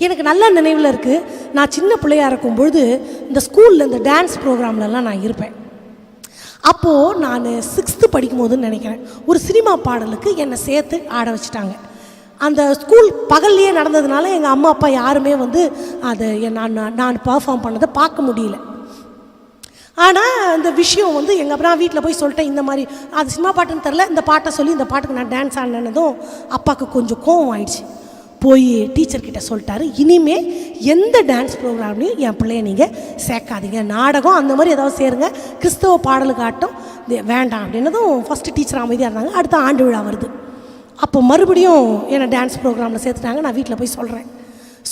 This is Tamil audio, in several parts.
எனக்கு நல்ல நினைவில் இருக்குது. நான் சின்ன பிள்ளையாக இருக்கும்பொழுது இந்த ஸ்கூலில் இந்த டான்ஸ் ப்ரோக்ராம்லலாம் நான் இருப்பேன். அப்போது நான் 6th படிக்கும் போதுன்னு நினைக்கிறேன், ஒரு சினிமா பாடலுக்கு என்னை சேர்த்து ஆட வச்சுட்டாங்க. அந்த ஸ்கூல் பகல்லையே நடந்ததுனால எங்கள் அம்மா அப்பா யாருமே அதை நான் பர்ஃபார்ம் பண்ணதை பார்க்க முடியல. ஆனால் இந்த விஷயம் நான் வீட்டில் போய் சொல்லிட்டேன், இந்த மாதிரி அது சினிமா பாட்டுன்னு தெரில, இந்த பாட்டை சொல்லி இந்த பாட்டுக்கு நான் டான்ஸ் ஆடினதும் அப்பாவுக்கு கொஞ்சம் கோவம் ஆயிடுச்சு. போய் டீச்சர்கிட்ட சொல்லிட்டாரு, இனிமேல் எந்த டான்ஸ் ப்ரோக்ராம்லையும் என் பிள்ளைய நீங்கள் சேர்க்காதீங்க, நாடகம் அந்த மாதிரி ஏதாவது சேருங்க, கிறிஸ்தவ பாடலுக்கு ஆட்டம் வேண்டாம் அப்படின்னதும் ஃபஸ்ட்டு டீச்சர் அமைதியாக இருந்தாங்க. அடுத்த ஆண்டு விழா வருது. அப்போ மறுபடியும் என்னை டான்ஸ் ப்ரோக்ராமில் சேர்த்துட்டாங்க. நான் வீட்டில் போய் சொல்கிறேன்.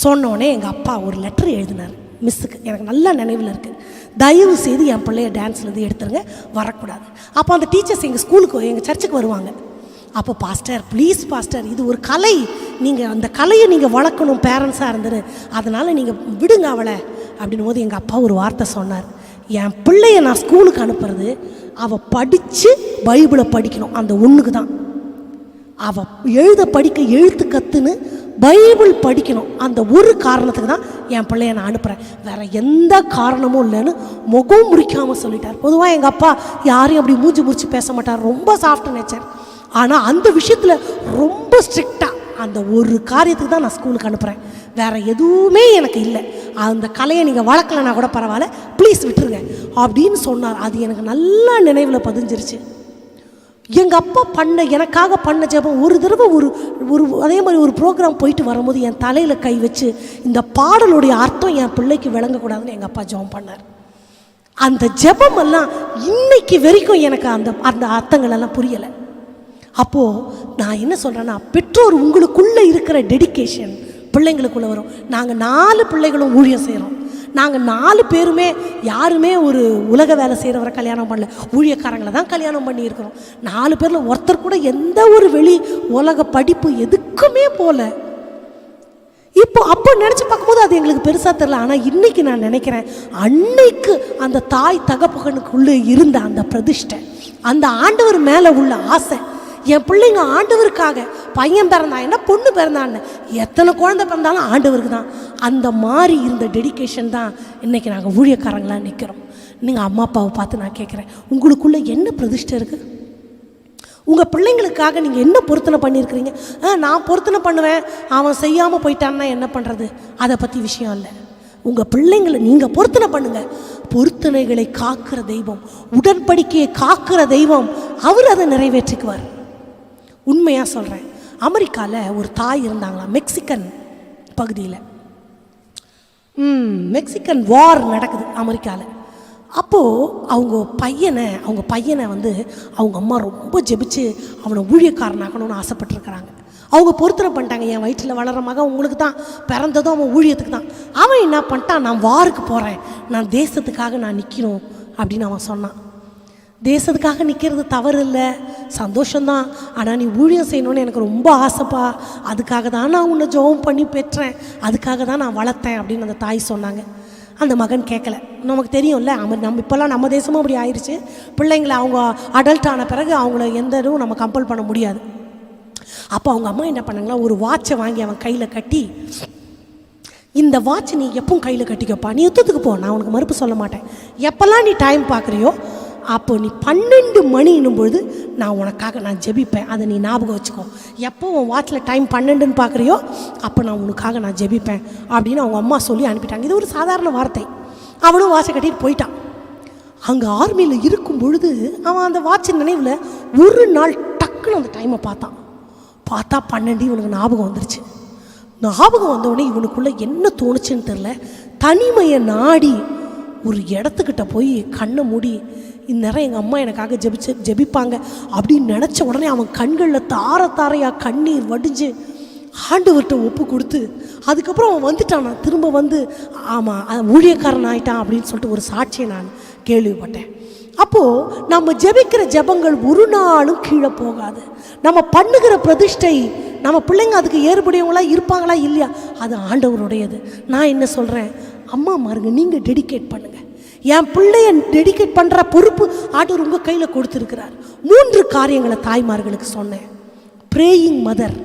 சொன்னோடனே எங்கள் அப்பா ஒரு லெட்டர் எழுதினார் மிஸ்ஸுக்கு. எனக்கு நல்லா நினைவில் இருக்குது, தயவு செய்து என் பிள்ளைய டான்ஸ்லேருந்து எடுத்துருங்க, வரக்கூடாது. அப்போ அந்த டீச்சர்ஸ் எங்கள் ஸ்கூலுக்கு எங்கள் சர்ச்சுக்கு வருவாங்க. அப்போ பாஸ்டர் ப்ளீஸ் பாஸ்டர், இது ஒரு கலை, நீங்கள் அந்த கலையை நீங்கள் வளர்க்கணும் பேரண்ட்ஸாக இருந்துரு, அதனால் நீங்கள் விடுங்க அவளை அப்படின்னும் போது எங்கள் அப்பா ஒரு வார்த்தை சொன்னார், என் பிள்ளைய நான் ஸ்கூலுக்கு அனுப்புறது அவள் படித்து பைபிளை படிக்கணும், அந்த ஒன்றுக்கு தான். அவள் எழுத்து கற்றுன்னு பைபிள் படிக்கணும், அந்த ஒரு காரணத்துக்கு தான் என் பிள்ளைய நான் அனுப்புகிறேன், வேறு எந்த காரணமும் இல்லைன்னு முகம் முறிக்காமல் சொல்லிட்டார். பொதுவாக எங்கள் அப்பா யாரையும் அப்படி மூஞ்சி முறிச்சு பேச மாட்டார், ரொம்ப சாஃப்ட் நேச்சர். ஆனால் அந்த விஷயத்தில் ரொம்ப ஸ்ட்ரிக்டாக அந்த ஒரு காரியத்துக்கு தான் நான் ஸ்கூலுக்கு அனுப்புகிறேன், வேறு எதுவுமே எனக்கு இல்லை, அந்த கலையை நீங்கள் வளர்க்கலைன்னா கூட பரவாயில்ல, ப்ளீஸ் விட்டுருங்க அப்படின்னு சொன்னார். அது எனக்கு நல்லா நினைவில் பதிஞ்சிருச்சு. எங்கள் அப்பா எனக்காக பண்ண ஜெபம் ஒரு தடவை ஒரு அதே மாதிரி ஒரு ப்ரோக்ராம் போயிட்டு வரும்போது என் தலையில் கை வச்சு இந்த பாடலுடைய அர்த்தம் என் பிள்ளைக்கு விளங்கக்கூடாதுன்னு எங்கள் அப்பா ஜெபம் பண்ணார். அந்த ஜெபமெல்லாம் இன்னைக்கு வரைக்கும் எனக்கு அந்த அர்த்தங்கள் எல்லாம் புரியலை. அப்போது நான் என்ன சொல்கிறேன்னா, பெற்றோர் உங்களுக்குள்ளே இருக்கிற டெடிக்கேஷன் பிள்ளைங்களுக்குள்ளே வரும். நாங்கள் 4 பிள்ளைகளும் ஊழியம் செய்கிறோம். நாங்கள் 4 பேருமே யாருமே ஒரு உலக வேலை செய்கிறவரை கல்யாணம் பண்ணல, ஊழியக்காரங்களை தான் கல்யாணம் பண்ணியிருக்கிறோம். 4 பேரில் ஒருத்தர் கூட எந்த ஒரு வெளி உலக படிப்பு எதுக்குமே போகல. அப்போ நினச்சி பார்க்கும்போது அது எங்களுக்கு பெருசாக தெரில. ஆனால் இன்றைக்கி நான் நினைக்கிறேன், அன்னைக்கு அந்த தாய் தகப்பகனுக்குள்ளே இருந்த அந்த பிரதிஷ்டை, அந்த ஆண்டவர் மேலே உள்ள ஆசை, என் பிள்ளைங்க ஆண்டவருக்காக, பையன் பிறந்தா என்ன பொண்ணு பிறந்தான்னு எத்தனை குழந்தை பிறந்தாலும் ஆண்டவருக்கு தான், அந்த மாதிரி இருந்த டெடிக்கேஷன் தான் இன்றைக்கி நாங்கள் ஊழியக்காரங்களாக நிற்கிறோம். நீங்கள் அம்மா அப்பாவை பார்த்து நான் கேட்குறேன், உங்களுக்குள்ளே என்ன பிரதிஷ்டை இருக்குது? உங்கள் பிள்ளைங்களுக்காக நீங்கள் என்ன பொருத்தனை பண்ணியிருக்கிறீங்க? நான் பொருத்தனை பண்ணுவேன், அவன் செய்யாமல் போயிட்டான்னா என்ன பண்ணுறது, அதை பற்றி விஷயம் இல்லை. உங்கள் பிள்ளைங்களை நீங்கள் பொருத்தனை பண்ணுங்கள். பொருத்தனைகளை காக்கிற தெய்வம், உடன்படிக்கையை காக்கிற தெய்வம், அவர் அதை நிறைவேற்றிக்குவார். உண்மையாக சொல்கிறேன். அமெரிக்காவில் ஒரு தாய் இருந்தாங்களாம், மெக்சிகன் பகுதியில். மெக்சிகன் வார் நடக்குது அமெரிக்காவில். அப்போது அவங்க பையனை அவங்க அம்மா ரொம்ப ஜெபிச்சு அவனை ஊழியக்காரனாக்கணும்னு ஆசைப்பட்டுருக்கிறாங்க. அவங்க பொருத்தனை பண்ணிட்டாங்க, என் வயிற்றில் வளர மகன் உங்களுக்கு தான் பிறந்ததும் அவன் ஊழியத்துக்கு தான். அவன் என்ன பண்ணிட்டான், நான் வாருக்கு போகிறேன், நான் தேசத்துக்காக நான் நிற்கணும் அப்படின்னு அவன் சொன்னான். தேசத்துக்காக நிற்கிறது தவறு இல்லை, சந்தோஷம்தான். ஆனால் நீ ஊழியம் செய்யணும்னு எனக்கு ரொம்ப ஆசைப்பா, அதுக்காக தான் நான் உன்னை ஜெபம் பண்ணி பெற்றேன், அதுக்காக தான் நான் வளர்த்தேன் அப்படின்னு அந்த தாய் சொன்னாங்க. அந்த மகன் கேட்கல. நமக்கு தெரியும்ல, நம்ம இப்போல்லாம் நம்ம தேசமும் அப்படி ஆயிடுச்சு. பிள்ளைங்களை அவங்க அடல்ட் ஆன பிறகு அவங்கள எந்த இதுவும் நம்ம கம்பல் பண்ண முடியாது. அப்போ அவங்க அம்மா என்ன பண்ணாங்களா, ஒரு வாட்சை வாங்கி அவன் கையில் கட்டி, இந்த வாட்ச் நீ எப்பவும் கையில் கட்டிக்கப்பா, நீ யுத்தத்துக்கு போ, நான் உனக்கு மறுப்பு சொல்ல மாட்டேன், எப்போல்லாம் நீ டைம் பார்க்குறியோ அப்போ நீ 12 மணின்னும் பொழுது நான் உனக்காக நான் ஜெபிப்பேன், அதை நீ ஞாபகம் வச்சுக்கோ. எப்போ உன் வாட்சில் டைம் 12ன்னு பார்க்குறியோ அப்போ நான் உனக்காக நான் ஜெபிப்பேன் அப்படின்னு அவங்க அம்மா சொல்லி அனுப்பிட்டாங்க. இது ஒரு சாதாரண வார்த்தை. அவனும் வாட்சை கட்டிட்டு போயிட்டான். அங்கே ஆர்மியில் இருக்கும் பொழுது அவன் அந்த வாட்சின் நினைவில் ஒரு நாள் டக்குன்னு அந்த டைமை பார்த்தா 12 இவனுக்கு ஞாபகம் வந்துருச்சு. ஞாபகம் வந்தவுடனே இவனுக்குள்ளே என்ன தோணுச்சுன்னு தெரில, தனிமையை நாடி ஒரு இடத்துக்கிட்ட போய் கண்ணை மூடி, இந்நேரம் எங்கள் அம்மா எனக்காக ஜெபிப்பாங்க அப்படின்னு நினச்ச உடனே அவன் கண்களில் தாரையாக கண்ணீர் வடிஞ்சு ஆண்டவர்கிட்ட ஒப்பு கொடுத்து, அதுக்கப்புறம் அவன் வந்துட்டான். நான் திரும்ப ஆமாம் ஊழியக்காரன் ஆகிட்டான் அப்படின்னு சொல்லிட்டு ஒரு சாட்சியை நான் கேள்விப்பட்டேன். அப்போது நம்ம ஜெபிக்கிற ஜெபங்கள் ஒரு நாளும் கீழே போகாது. நம்ம பண்ணுகிற பிரதிஷ்டை, நம்ம பிள்ளைங்க அதுக்கு ஏற்புடையவங்களா இருப்பாங்களா இல்லையா, அது ஆண்டவருடையது. நான் என்ன சொல்கிறேன், அம்மா மாருங்க, நீங்கள் டெடிகேட் பண்ணுங்கள். என் பிள்ளைய டெடிகேட் பண்ணுற பொறுப்பு ஆண்டவர் உங்கள் கையில் கொடுத்துருக்கிறார். 3 காரியங்களை தாய்மார்களுக்கு சொன்னேன். ப்ரேயிங் மதர்,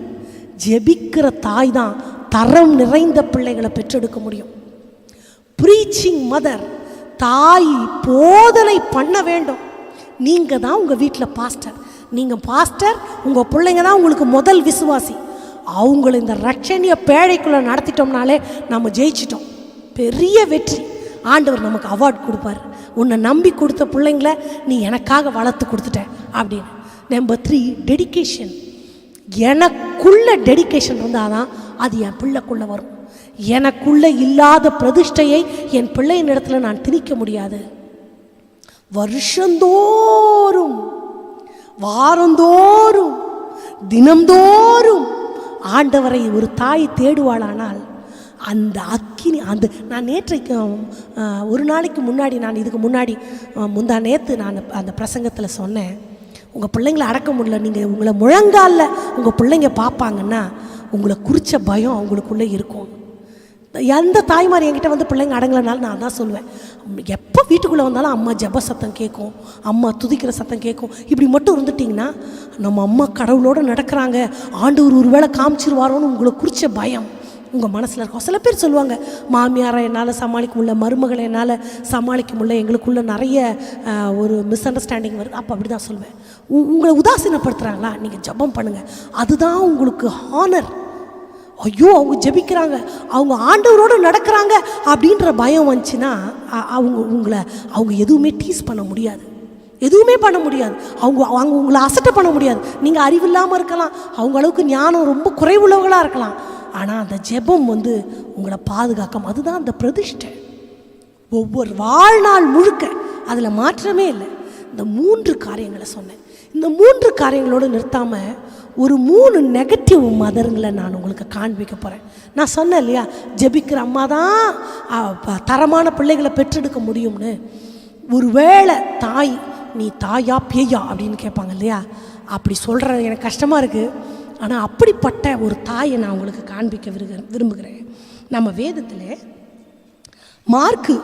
ஜெபிக்கிற தாய் தான் தரம் நிறைந்த பிள்ளைகளை பெற்றெடுக்க முடியும். ப்ரீச்சிங் மதர், தாய் போதனை பண்ண வேண்டும். நீங்கள் தான் உங்கள் வீட்டில் பாஸ்டர். நீங்கள் பாஸ்டர், உங்கள் பிள்ளைங்க தான் உங்களுக்கு முதல் விசுவாசி. அவங்கள இந்த ரட்சணிய பேழைக்குள்ளே நடத்திட்டோம்னாலே நம்ம ஜெயிச்சிட்டோம். பெரிய வெற்றி. ஆண்டவர் நமக்கு அவார்ட் கொடுப்பார். உன்னை நம்பி கொடுத்த பிள்ளைங்கள நீ எனக்காக வளர்த்து கொடுத்துட்ட அப்படின்னு. Number 3, dedication. எனக்குள்ள டெடிக்கேஷன் இருந்தால் தான் அது என் பிள்ளைக்குள்ளே வரும். எனக்குள்ளே இல்லாத பிரதிஷ்டையை என் பிள்ளையின் இடத்துல நான் திணிக்க முடியாது. வருஷந்தோறும், வாரந்தோறும், தினந்தோறும் ஆண்டவரை ஒரு தாய் தேடுவாளானால் அந்த அக்கினி, அந்த நான் நேற்றைக்கு ஒரு நாளைக்கு முன்னாடி, நான் இதுக்கு முன்னாடி முந்தா நேற்று நான் அந்த பிரசங்கத்தில் சொன்னேன், உங்கள் பிள்ளைங்களை அடக்க முடியல, நீங்கள் உங்களை முழங்காலில் உங்கள் பிள்ளைங்க பார்ப்பாங்கன்னா உங்களை குறித்த பயம் அவங்களுக்குள்ளே இருக்கும். எந்த தாய்மார் என்கிட்ட வந்து பிள்ளைங்க அடங்கலைனாலும் நான் தான் சொல்லுவேன், எப்போ வீட்டுக்குள்ளே வந்தாலும் அம்மா ஜெப சத்தம் கேட்கும், அம்மா துதிக்கிற சத்தம் கேட்கும். இப்படி மட்டும் இருந்துட்டிங்கன்னா நம்ம அம்மா கடவுளோடு நடக்கிறாங்க, ஆண்டவர் ஒரு வேளை காமிச்சிருவாரோன்னு உங்களை குறித்த பயம் உங்கள் மனசில் இருக்கும். சில பேர் சொல்லுவாங்க, மாமியாரை என்னால் சமாளிக்க முடியல, மருமகளை என்னால் சமாளிக்க முடியல, எங்களுக்குள்ளே நிறைய ஒரு மிஸ் அண்டர்ஸ்டாண்டிங் வருது. அப்போ அப்படி தான் சொல்லுவேன், உங்களை உதாசீனப்படுத்துகிறாங்களா, நீங்கள் ஜெபம் பண்ணுங்கள், அதுதான் உங்களுக்கு ஹானர். ஐயோ அவங்க ஜெபிக்கிறாங்க, அவங்க ஆண்டவரோடு நடக்கிறாங்க அப்படின்ற பயம் வந்துச்சுன்னா அவங்க எதுவுமே டீஸ் பண்ண முடியாது, எதுவுமே பண்ண முடியாது. அவங்க உங்களை அசட்டை பண்ண முடியாது. நீங்கள் அறிவில்லாமல் இருக்கலாம், அவங்க அளவுக்கு ஞானம் ரொம்ப குறைவுள்ளவங்களாக இருக்கலாம், ஆனால் அந்த ஜெபம் வந்து உங்களை பாதுகாக்கும். அதுதான் அந்த பிரதிஷ்டை. ஒவ்வொரு வாழ்நாள் முழுக்க அதில் மாற்றமே இல்லை. இந்த 3 காரியங்களை சொன்னேன். இந்த 3 காரியங்களோடு நிறுத்தாமல் ஒரு 3 நெகட்டிவ் மதருங்களை நான் உங்களுக்கு காண்பிக்க போகிறேன். நான் சொன்னேன் இல்லையா, ஜெபிக்கிற அம்மா தான் தரமான பிள்ளைகளை பெற்றெடுக்க முடியும்னு. ஒரு வேளை தாய், நீ தாயா பேயா அப்படின்னு கேட்பாங்க இல்லையா, அப்படி சொல்கிறது எனக்கு கஷ்டமாக இருக்குது. ஆனால் அப்படிப்பட்ட ஒரு தாயை நான் உங்களுக்கு காண்பிக்க விரும்புகிறேன். நம்ம வேதத்தில் மார்க்கு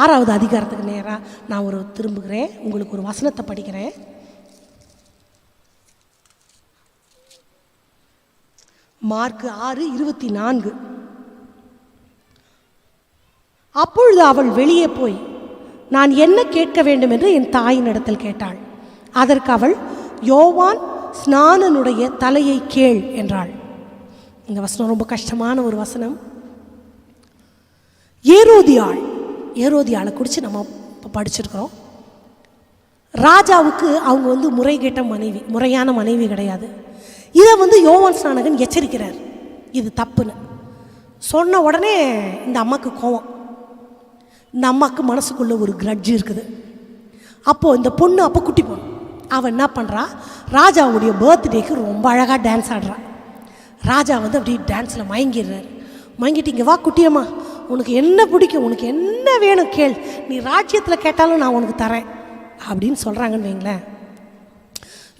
6வது அதிகாரத்துக்கு நேராக நான் திரும்புகிறேன், உங்களுக்கு ஒரு வசனத்தை படிக்கிறேன். மார்க்கு 6:24. அப்பொழுது அவள் வெளியே போய், நான் என்ன கேட்க வேண்டும் என்று என் தாயின் இடத்தில் கேட்டாள். அதற்கு அவள், யோவான் ஸ்நானனுடைய தலையை கேள் என்றாள். இந்த வசனம் ரொம்ப கஷ்டமான ஒரு வசனம். ஏரோதியாளை குறித்து நம்ம படிச்சிருக்கிறோம். ராஜாவுக்கு அவங்க வந்து முறைகேட்ட மனைவி, முறையான மனைவி கிடையாது. இதை யோவான் ஸ்நானகன் எச்சரிக்கிறார், இது தப்புன்னு. சொன்ன உடனே இந்த அம்மாவுக்கு கோவம், இந்த அம்மாவுக்கு மனசுக்குள்ளே ஒரு கிரட்ஜ் இருக்குது. அப்போது இந்த பொண்ணு அப்போ குட்டி பொண்ணு, அவன் என்ன பண்ணுறா, ராஜாவுடைய பர்த்டேக்கு ரொம்ப அழகாக டான்ஸ் ஆடுறான். ராஜா அப்படியே டான்ஸில் மயங்கிடுறாரு. மயங்கிட்டு, இங்கே வா குட்டியம்மா, உனக்கு என்ன பிடிக்கும், உனக்கு என்ன வேணும் கேள், நீ ராஜ்யத்தில் கேட்டாலும் நான் உனக்கு தரேன் அப்படின்னு சொல்கிறாங்கன்னு வைங்களேன்.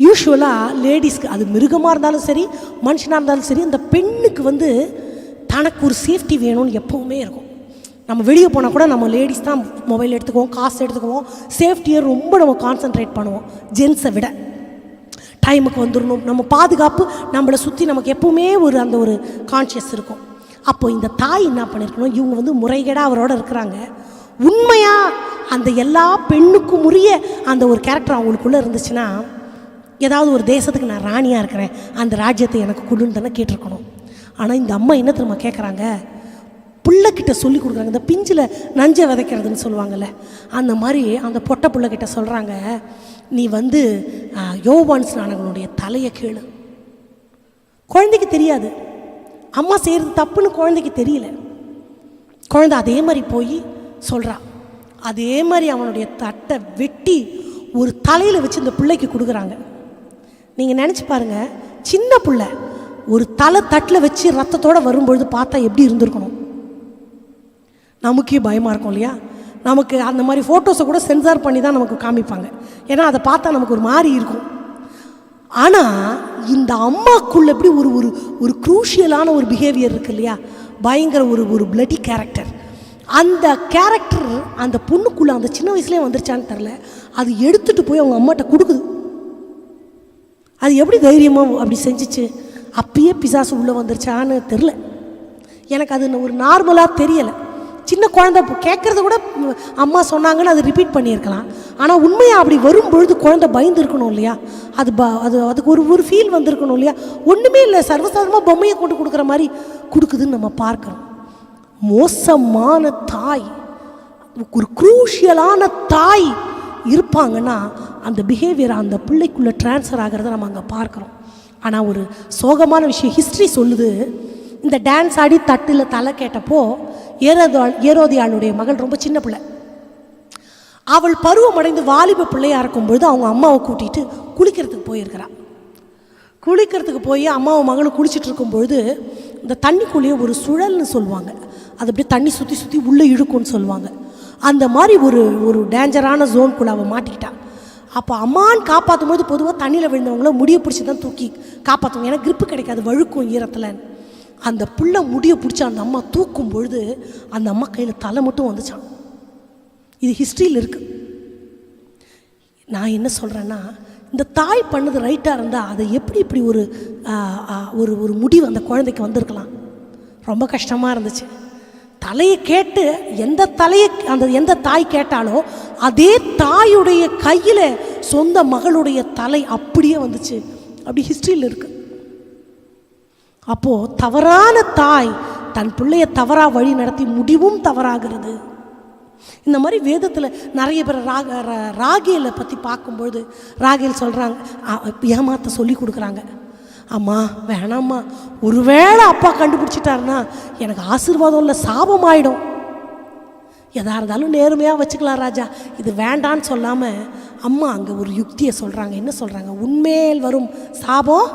யூஸ்வலாக லேடிஸ்க்கு, அது மிருகமாக இருந்தாலும் சரி மனுஷனாக இருந்தாலும் சரி, அந்த பெண்ணுக்கு தனக்கு ஒரு சேஃப்டி வேணும்னு எப்போவுமே இருக்கும். நம்ம வெளியே போனால் கூட நம்ம லேடிஸ் தான் மொபைல் எடுத்துக்குவோம், காசு எடுத்துக்குவோம், சேஃப்டியை ரொம்ப நம்ம கான்சன்ட்ரேட் பண்ணுவோம் ஜென்ஸை விட. டைமுக்கு வந்துடணும், நம்ம பாதுகாப்பு நம்மளை சுற்றி நமக்கு எப்போவுமே அந்த ஒரு கான்ஷியஸ் இருக்கும். அப்போது இந்த தாய் என்ன பண்ணியிருக்கணும், இவங்க முறைகேடாக அவரோட இருக்கிறாங்க, உண்மையாக அந்த எல்லா பெண்ணுக்கும் உரிய அந்த ஒரு கேரக்டர் அவங்களுக்குள்ளே இருந்துச்சுன்னா, ஏதாவது ஒரு தேசத்துக்கு நான் ராணியாக இருக்கிறேன், அந்த ராஜ்யத்தை எனக்கு கொடுன்னு தானே கேட்டிருக்கணும். ஆனால் இந்த அம்மா என்ன தெரியுமா கேட்குறாங்க, பிள்ளைக்கிட்ட சொல்லி கொடுக்குறாங்க. இந்த பிஞ்சில் நஞ்சை விதைக்கிறதுன்னு சொல்லுவாங்கள்ல, அந்த மாதிரி அந்த பொட்டை பிள்ளைக்கிட்ட சொல்கிறாங்க, நீ யோவான் ஸ்நானகனுடைய தலையை கேளு. குழந்தைக்கு தெரியாது, அம்மா செய்கிறது தப்புன்னு குழந்தைக்கு தெரியல. குழந்தை அதே மாதிரி போய் சொல்கிறா. அதே மாதிரி அவனுடைய தட்டை வெட்டி ஒரு தலையில் வச்சு இந்த பிள்ளைக்கு கொடுக்குறாங்க. நீங்கள் நினச்சி பாருங்கள், சின்ன பிள்ளை ஒரு தட்டில் வச்சு ரத்தத்தோடு வரும்பொழுது பார்த்தா எப்படி இருந்திருக்கணும். நமக்கே பயமாக இருக்கும் இல்லையா. நமக்கு அந்த மாதிரி ஃபோட்டோஸை கூட சென்சார் பண்ணி தான் நமக்கு காமிப்பாங்க, ஏன்னா அதை பார்த்தா நமக்கு ஒரு மாதிரி இருக்கும். ஆனால் இந்த அம்மாக்குள்ள எப்படி ஒரு க்ரூஷியலான ஒரு பிஹேவியர் இருக்குது இல்லையா, பயங்கர ஒரு பிளட்டி கேரக்டர். அந்த கேரக்டர் அந்த பொண்ணுக்குள்ளே அந்த சின்ன வயசுலேயே வந்துருச்சான்னு தெரில, அது எடுத்துகிட்டு போய் அவங்க அம்மாட்ட கொடுக்குது. அது எப்படி தைரியமாக அப்படி செஞ்சிச்சு, அப்பயே பிசாசு உள்ளே வந்துருச்சான்னு தெரில. எனக்கு அது ஒரு நார்மலாக தெரியலை. சின்ன குழந்தை கேட்குறத கூட அம்மா சொன்னாங்கன்னு அது ரிப்பீட் பண்ணியிருக்கலாம். ஆனால் உண்மையாக அப்படி வரும்பொழுது குழந்தை பயந்து இருக்கணும் இல்லையா? அதுக்கு ஒரு ஃபீல் வந்திருக்கணும் இல்லையா? ஒன்றுமே இல்லை, சர்வசாதாரணமாக பொம்மையை கொண்டு கொடுக்குற மாதிரி கொடுக்குதுன்னு நம்ம பார்க்குறோம். மோசமான தாய், ஒரு குரூஷியலான தாய் இருப்பாங்கன்னா அந்த பிஹேவியர் அந்த பிள்ளைக்குள்ளே ட்ரான்ஸ்ஃபர் ஆகிறத நம்ம அங்கே பார்க்குறோம். ஆனால் ஒரு சோகமான விஷயம் ஹிஸ்ட்ரி சொல்லுது, இந்த டான்ஸ் ஆடி தட்டில் தலை கேட்டப்போ ஏரோதியாளுடைய மகள் ரொம்ப சின்ன பிள்ளை, அவள் பருவமடைந்து வாலிப பிள்ளையாக இருக்கும்பொழுது அவங்க அம்மாவை கூட்டிகிட்டு குளிக்கிறதுக்கு போயிருக்கிறாள். குளிக்கிறதுக்கு போய் அம்மாவும் மகளும் குளிச்சுட்டு இருக்கும்பொழுது இந்த தண்ணிக்குள்ளேயே ஒரு சுழல்னு சொல்லுவாங்க, அது அப்படியே தண்ணி சுற்றி சுற்றி உள்ளே இழுக்கும்னு சொல்லுவாங்க. அந்த மாதிரி ஒரு டேஞ்சரான ஜோனுக்குள்ளே அவள் மாட்டிக்கிட்டாள். அப்போ அம்மான்னு காப்பாற்றும் போது பொதுவாக தண்ணியில் விழுந்தவங்கள முடியை பிடிச்சி தான் தூக்கி காப்பாற்றுவோம், ஏன்னா கிரிப்பு கிடைக்காது, வழுக்கும் ஈரத்தில். அந்த புள்ள முடியை பிடிச்சி அந்த அம்மா தூக்கும் பொழுது அந்த அம்மா கையில் தலை மட்டும் வந்துச்சான். இது ஹிஸ்ட்ரியில் இருக்குது. நான் என்ன சொல்கிறேன்னா, இந்த தாய் பண்ணது ரைட்டாக இருந்தால் அதை எப்படி இப்படி ஒரு முடிவு அந்த குழந்தைக்கு வந்திருக்கலாம். ரொம்ப கஷ்டமாக இருந்துச்சு. தலையை கேட்டு எந்த தாய் கேட்டாலோ அதே தாயுடைய கையில் சொந்த மகளுடைய தலை அப்படியே வந்துச்சு. அப்படி ஹிஸ்ட்ரியில் இருக்கு. அப்போது தவறான தாய் தன் பிள்ளையை தவறாக வழி நடத்தி முடிவும் தவறாகிறது. இந்த மாதிரி வேதத்தில் நிறைய பேர் ராகேலை பற்றி பார்க்கும்பொழுது ராகேல் சொல்கிறாங்க, ஏமாத்த சொல்லி கொடுக்குறாங்க. அம்மா வேணாம்மா, ஒருவேளை அப்பா கண்டுபிடிச்சிட்டாருன்னா எனக்கு ஆசீர்வாதம் இல்லை, சாபம் ஆகிடும். எதாக இருந்தாலும் நேர்மையாக வச்சுக்கலாம் ராஜா, இது வேண்டான்னு சொல்லாமல் அம்மா அங்கே ஒரு யுக்தியை சொல்கிறாங்க. என்ன சொல்கிறாங்க? உன்மேல் வரும் சாபம்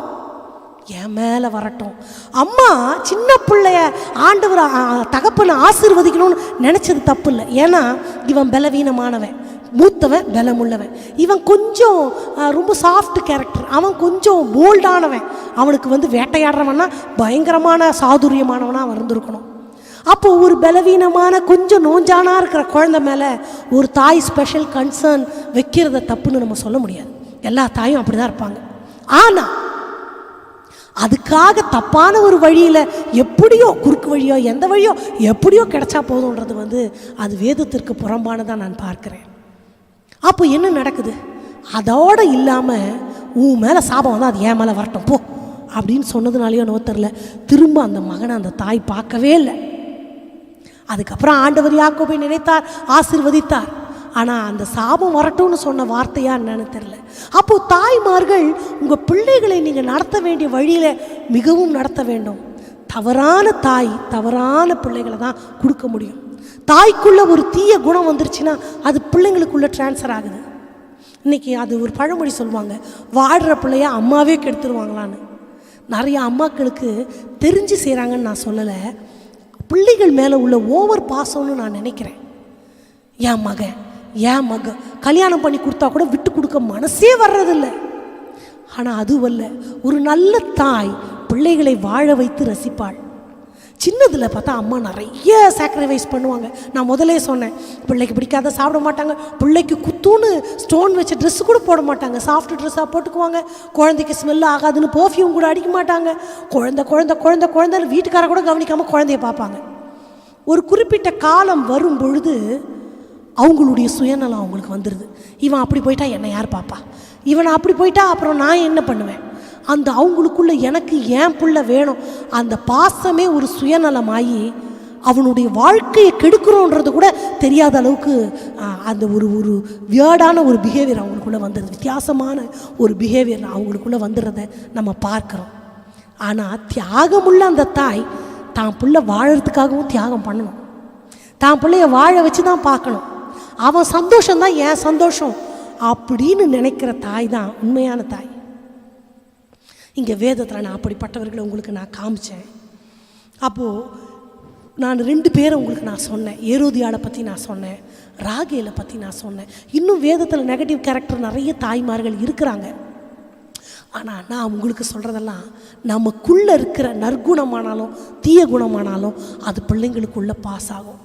என் மேலே வரட்டும். அம்மா சின்ன பிள்ளைய ஆண்டவர் தகப்பனை ஆசீர்வதிக்கணும்னு நினச்சது தப்பு இல்லை. ஏன்னா இவன் பலவீனமானவன், மூத்தவன் பலமுள்ளவன், இவன் கொஞ்சம் ரொம்ப சாஃப்ட் கேரக்டர், அவன் கொஞ்சம் போல்டானவன், அவனுக்கு வேட்டையாடுறவன்னா பயங்கரமான சாதுரியமானவனாக வந்திருக்கணும். அப்போது ஒரு பலவீனமான கொஞ்சம் நோஞ்சானா இருக்கிற குழந்தை மேலே ஒரு தாய் ஸ்பெஷல் கன்சர்ன் வைக்கிறத தப்புன்னு நம்ம சொல்ல முடியாது. எல்லா தாயும் அப்படி தான் இருப்பாங்க. ஆனால் அதுக்காக தப்பான ஒரு வழியில் எப்படியோ குறுக்கு வழியோ எந்த வழியோ எப்படியோ கிடைச்சா போதுன்றது அது வேதத்திற்கு புறம்பானதாக நான் பார்க்குறேன். அப்போ என்ன நடக்குது? அதோடு இல்லாமல் உன் மேலே சாபம் வந்தால் அது என் மேலே வரட்டும் போ அப்படின்னு சொன்னதுனாலையோ நோ தெரில, திரும்ப அந்த மகனை அந்த தாய் பார்க்கவே இல்லை. அதுக்கப்புறம் ஆண்டவர் யாக்கோபை நினைத்தார், ஆசீர்வதித்தார். ஆனால் அந்த சாபம் வரட்டும்னு சொன்ன வார்த்தையா என்னன்னு தெரில. அப்போது தாய்மார்கள் உங்கள் பிள்ளைகளை நீங்கள் நடத்த வேண்டிய வழியில் மிகவும் நடத்த வேண்டும். தவறான தாய் தவறான பிள்ளைகளை தான் கொடுக்க முடியும். தாய்க்குள்ளே ஒரு தீய குணம் வந்துருச்சுன்னா அது பிள்ளைங்களுக்குள்ளே ட்ரான்ஸ்ஃபர் ஆகுது. இன்றைக்கி அது ஒரு பழமொழி சொல்லுவாங்க, வாடுற பிள்ளைய அம்மாவே கெடுத்துருவாங்களான்னு. நிறைய அம்மாக்களுக்கு தெரிஞ்சு செய்கிறாங்கன்னு நான் சொல்லலை, பிள்ளைகள் மேலே உள்ள ஓவர் பாசம்னு நான் நினைக்கிறேன். என் மகன் கல்யாணம் பண்ணி கொடுத்தா கூட விட்டு கொடுக்க மனசே வர்றதில்லை. ஆனால் அதுவல்ல, ஒரு நல்ல தாய் பிள்ளைகளை வாழ வைத்து ரசிப்பாள். சின்னதில் பார்த்தா அம்மா நிறைய சாக்ரிஃபைஸ் பண்ணுவாங்க. நான் முதலே சொன்னேன், பிள்ளைக்கு பிடிக்காத சாப்பிட மாட்டாங்க, பிள்ளைக்கு குத்துன்னு ஸ்டோன் வச்ச ட்ரெஸ்ஸு கூட போட மாட்டாங்க, சாஃப்ட் ட்ரெஸ்ஸாக போட்டுக்குவாங்க. குழந்தைக்கு ஸ்மெல் ஆகாதுன்னு பர்ஃப்யூம் கூட அடிக்க மாட்டாங்க. குழந்தை வீட்டுக்கார கூட கவனிக்காமல் குழந்தைய பார்ப்பாங்க. ஒரு குறிப்பிட்ட காலம் வரும் பொழுது அவங்களுடைய சுயநலம் அவங்களுக்கு வந்துடுது. இவன் அப்படி போயிட்டா என்னை யார் பாப்பா, இவனை அப்படி போயிட்டா அப்புறம் நான் என்ன பண்ணுவேன், அந்த அவங்களுக்குள்ள எனக்கு ஏன் புள்ள வேணும், அந்த பாசமே ஒரு சுயநலமாகி அவனுடைய வாழ்க்கையை கெடுக்கிறோன்றது கூட தெரியாத அளவுக்கு அந்த ஒரு வியர்டான ஒரு பிஹேவியர் அவங்களுக்குள்ளே வந்துடுது. வித்தியாசமான ஒரு பிஹேவியர் அவங்களுக்குள்ளே வந்துடுறத நம்ம பார்க்குறோம். ஆனால் தியாகமுள்ள அந்த தாய் தான் பிள்ளை வாழறதுக்காகவும் தியாகம் பண்ணணும். தான் பிள்ளைய வாழ வச்சு தான் பார்க்கணும். அவன் சந்தோஷம்தான் என் சந்தோஷம் அப்படின்னு நினைக்கிற தாய் தான் உண்மையான தாய். இங்கே வேதத்தில் நான் அப்படிப்பட்டவர்களை உங்களுக்கு நான் காமிச்சேன். அப்போது நான் 2 பேரை உங்களுக்கு நான் சொன்னேன். ஏரோதியாளை பற்றி நான் சொன்னேன், ராகேலை பற்றி நான் சொன்னேன். இன்னும் வேதத்தில் நெகட்டிவ் கேரக்டர் நிறைய தாய்மார்கள் இருக்கிறாங்க. ஆனால் நான் உங்களுக்கு சொல்கிறதெல்லாம் நமக்குள்ளே இருக்கிற நற்குணமானாலும் தீய குணமானாலும் அது பிள்ளைங்களுக்குள்ளே பாஸ் ஆகும்.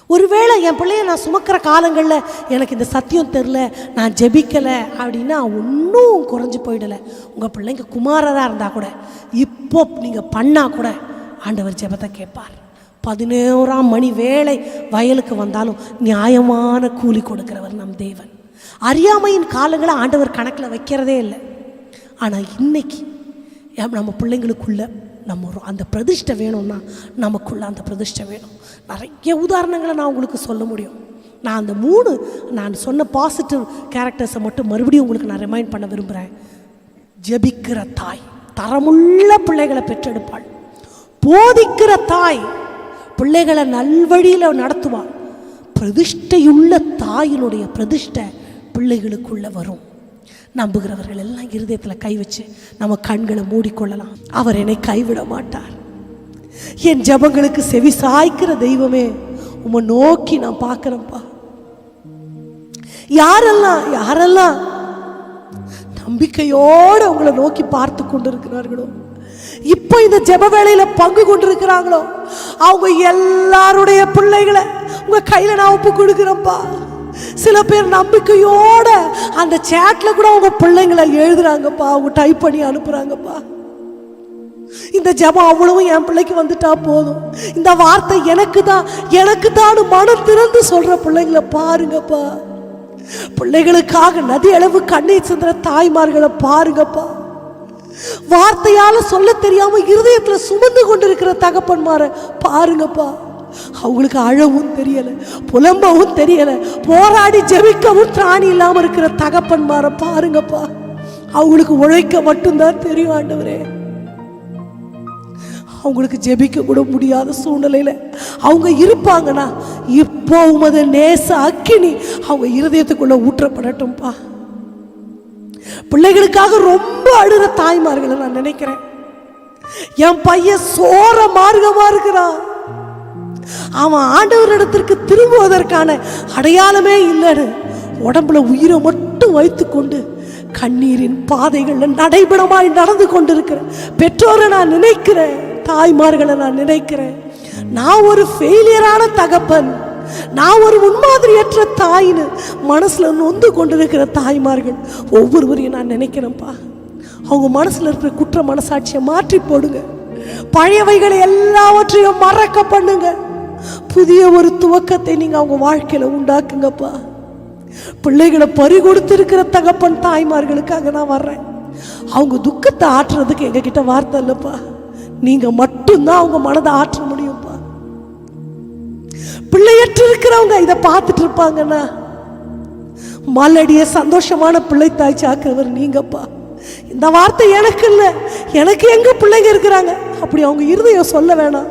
ஒருவேளை என் பிள்ளைய நான் சுமக்கிற காலங்களில் எனக்கு இந்த சத்தியம் தெரில, நான் ஜெபிக்கலை அப்படின்னா ஒன்றும் குறைஞ்சி போயிடலை. உங்கள் பிள்ளைங்க குமாரராக இருந்தால் கூட இப்போ நீங்கள் பண்ணால் கூட ஆண்டவர் ஜெபத்தை கேட்பார். 11ஆம் மணி வேளை வயலுக்கு வந்தாலும் நியாயமான கூலி கொடுக்கிறவர் நம் தேவன். அறியாமையின் காலங்களை ஆண்டவர் கணக்கில் வைக்கிறதே இல்லை. ஆனால் இன்னைக்கு நம்ம பிள்ளைங்களுக்குள்ள நம்ம அந்த பிரதிஷ்டை வேணும்னா நமக்குள்ள அந்த பிரதிஷ்டை வேணும். நிறைய உதாரணங்களை நான் உங்களுக்கு சொல்ல முடியும். நான் அந்த 3 நான் சொன்ன பாசிட்டிவ் கேரக்டர்ஸை மட்டும் மறுபடியும் உங்களுக்கு நான் ரிமைண்ட் பண்ண விரும்புகிறேன். ஜெபிக்கிற தாய் தரமுள்ள பிள்ளைகளை பெற்றெடுப்பாள். போதிக்கிற தாய் பிள்ளைகளை நல்வழியில் நடத்துவாள். பிரதிஷ்டையுள்ள தாயினுடைய பிரதிஷ்டை பிள்ளைகளுக்குள்ள வரும். நம்புகிறவர்கள் எல்லாம் இருதயத்தில் கை வச்சு நம்ம கண்களை மூடிக்கொள்ளலாம். அவர் என்னை கைவிட மாட்டார். என் ஜெபங்களுக்கு செவி சாய்க்கிற தெய்வமே, உம்மை நோக்கி நான் பார்க்கிறேன்ப்பா. யாரெல்லாம் நம்பிக்கையோடு உங்களை நோக்கி பார்த்து கொண்டிருக்கிறார்களோ, இப்போ இந்த ஜெப வேளையில பங்கு கொண்டிருக்கிறாங்களோ, அவங்க எல்லாருடைய பிள்ளைகளை உங்க கையில நான் ஒப்பு கொடுக்கிறேன்ப்பா. சில பேர் நம்பிக்கையோட அந்த சேட்ல கூட அவங்க பிள்ளைங்களை எழுதுறாங்கப்பா, அவங்க டைப் பண்ணி அனுப்புறாங்கப்பா. இந்த ஜெபம் அவ்வளவும் என் பிள்ளைக்கு வந்துட்டா போதும், இந்த வார்த்தை எனக்கு தான் மனம் திறந்து சொல்ற பிள்ளைங்களை பாருங்கப்பா. பிள்ளைகளுக்காக நதி அளவு கண்ணீர் சிந்துற தாய்மார்களை பாருங்கப்பா. வார்த்தையால சொல்ல தெரியாம இருதயத்துல சுமந்து கொண்டிருக்கிற தகப்பன்மார பாருங்கப்பா. அவங்களுக்கு அழவும் தெரியல, புலம்பவும் தெரியல, போராடி ஜெபிக்கவும் திராணி இல்லாம இருக்கிற தகப்பன்மார பாருங்கப்பா. அவங்களுக்கு உழைக்க மட்டும்தான் தெரியும் ஆண்டவரே. அவங்களுக்கு ஜெபிக்க கூட முடியாத சூழ்நிலையில அவங்க இருப்பாங்கன்னா இப்போ உமது நேச அக்கினி அவங்க இருதயத்துக்குள்ள ஊற்றப்படட்டும்பா. பிள்ளைகளுக்காக ரொம்ப அழுகிற தாய்மார்களை நான் நினைக்கிறேன். என் பையன் சோர மார்க்கமா இருக்கிறான், அவன் ஆண்டவரிடத்திற்கு திரும்புவதற்கான அடையாளமே இல்லைன்னு உடம்புல உயிரை மட்டும் வைத்துக்கொண்டு கண்ணீரின் பாதைகள்ல நடைபெறமாய் நடந்து கொண்டிருக்கிற பெற்றோரை நான் நினைக்கிறேன், தாய்மார்களை நான் நினைக்கிறேன். நான் ஒரு ஃபெயிலியரான தகப்பன், நான் ஒரு முன்மாதிரியற்ற தாயின்னு மனசுல நொந்து கொண்டிருக்கிற தாய்மார்கள் ஒவ்வொருவரையும் நான் நினைக்கிறேன்ப்பா. அவங்க மனசுல இருக்கிற குற்ற மனசாட்சியை மாற்றி போடுங்க. பழையவைகளை எல்லாவற்றையும் மறக்க பண்ணுங்க. புதிய ஒரு துவக்கத்தை நீங்க அவங்க வாழ்க்கையில உண்டாக்குங்கப்பா. பிள்ளைகளை பறி கொடுத்திருக்கிற தகப்பன் தாய்மார்களுக்காக நான் வர்றேன். அவங்க துக்கத்தை ஆற்றுறதுக்கு எங்க கிட்ட வார்த்தை இல்லப்பா, நீங்க மட்டும்தான் அவங்க மனதை ஆற்ற முடியும்ப்பா. பிள்ளையற்று இருக்கிறவங்க இதை பார்த்துட்டு இருப்பாங்கன்னா மலடிய சந்தோஷமான பிள்ளை தாய் சாக்குறவர் நீங்கப்பா. இந்த வார்த்தை எனக்கு இல்லை, எனக்கு எங்க பிள்ளைங்க இருக்கிறாங்க அப்படி அவங்க இருதயம் சொல்ல வேணாம்.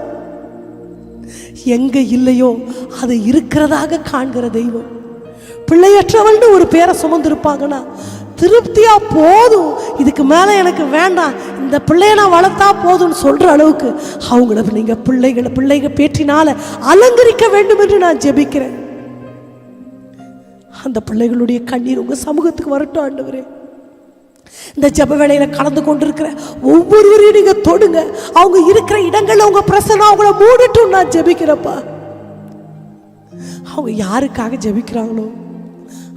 எங்க இல்லையோ அது இருக்கிறதாக காண்கிற தெய்வம். பிள்ளையற்றவள்னு ஒரு பேரை சுமந்திருப்பாங்கன்னா திருப்தியா போதும், இதுக்கு மேல எனக்கு வேண்டாம், இந்த பிள்ளைய நான் வளர்த்தா போதும்னு சொல்ற அளவுக்கு அவங்கள நீங்க பிள்ளைங்க பேற்றினால அலங்கரிக்க வேண்டும் என்று நான் ஜெபிக்கிறேன். அந்த பிள்ளைகளுடைய கண்ணீர் உங்க சமூகத்துக்கு வரட்டும் ஆண்டவரே. இந்த ஜெப வேளையில கலந்து கொண்டிருக்கிற ஒவ்வொருவரையும் நீங்க தொடுங்க. அவங்க இருக்கிற இடங்கள்ல உங்க பிரசன்னம் அவங்கள மூடட்டும் நான் ஜெபிக்கிறப்பா. அவங்க யாருக்காக ஜெபிக்கிறாங்களோ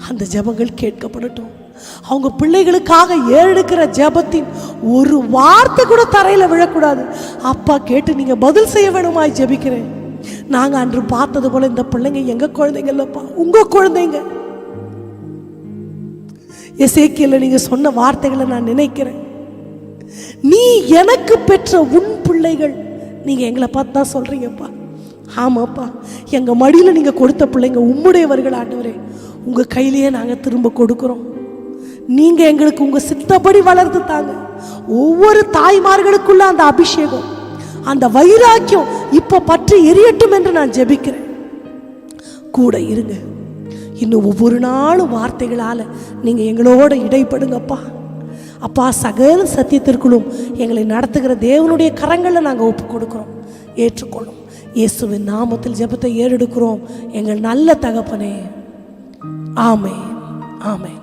அந்த ஜெபங்கள் கேட்கப்படட்டும். அவங்க பிள்ளைகளுக்காக ஏறெடுக்கிற ஜெபத்தின் ஒரு வார்த்தை கூட தரையில விழக்கூடாது. அப்பா கேட்டு நீங்க பதில் செய்ய வேணுமாய் ஜெபிக்கிறேன். நாங்க அன்று பார்த்தது போல இந்த பிள்ளைங்க எங்க குழந்தைங்க இல்லப்பா, உங்க குழந்தைங்க. எசேக்கியேல நீங்க சொன்ன வார்த்தைகளை நான் நினைக்கிறேன். நீ எனக்கு பெற்ற உன் பிள்ளைகள், நீங்க எங்களை பார்த்து தான் சொல்றீங்கப்பா. ஆமாப்பா, எங்க மடியில நீங்க கொடுத்த பிள்ளைங்க உம்முடையவர்கள் ஆண்டவரே. உங்க கையிலேயே நாங்க திரும்ப கொடுக்கிறோம். நீங்க எங்களுக்கு உங்க சித்தப்படி வளர்த்து தாங்க. ஒவ்வொரு தாய்மார்களுக்குள்ள அந்த அபிஷேகம், அந்த வைராக்கியம் இப்ப பற்றி எரியட்டும் என்று நான் ஜெபிக்கிறேன். கூட இருங்க. இன்னும் ஒவ்வொரு நாளும் வார்த்தைகளால நீங்க எங்களோட இடைப்படுங்கப்பா. அப்பா, சகல சத்தியத்திற்குள்ளும் எங்களை நடத்துகிற தேவனுடைய கரங்களில் நாங்கள் ஒப்பு கொடுக்கிறோம். ஏற்றுக்கொள்ளும். இயேசுவின் நாமத்தில் ஜெபத்தை ஏறெடுக்கிறோம் எங்கள் நல்ல தகப்பனே. ஆமென், ஆமென்.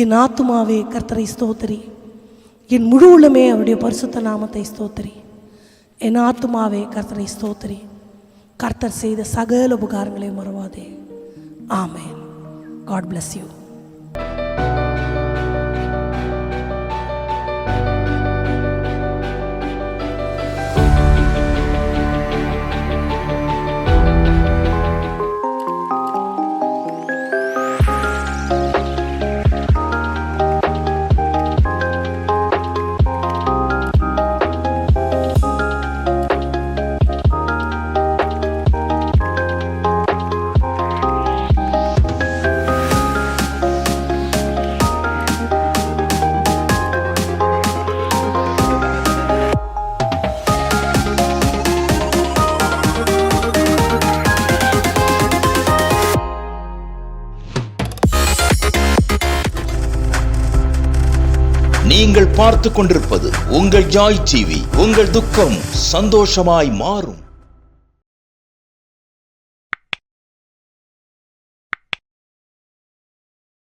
என் ஆத்துமாவே கர்த்தரை ஸ்தோத்திரி, என் முழு உள்ளமே அவருடைய பரிசுத்த நாமத்தை ஸ்தோத்திரி. என் ஆத்துமாவே கர்த்தரை ஸ்தோத்திரி, கர்த்தர் செய்த சகல உபகாரங்களை மறவாதே. ஆமென். God bless you. நீங்கள் பார்த்து கொண்டிருப்பது உங்கள் ஜாய் டிவி. உங்கள் துக்கம் சந்தோஷமாய் மாறும்.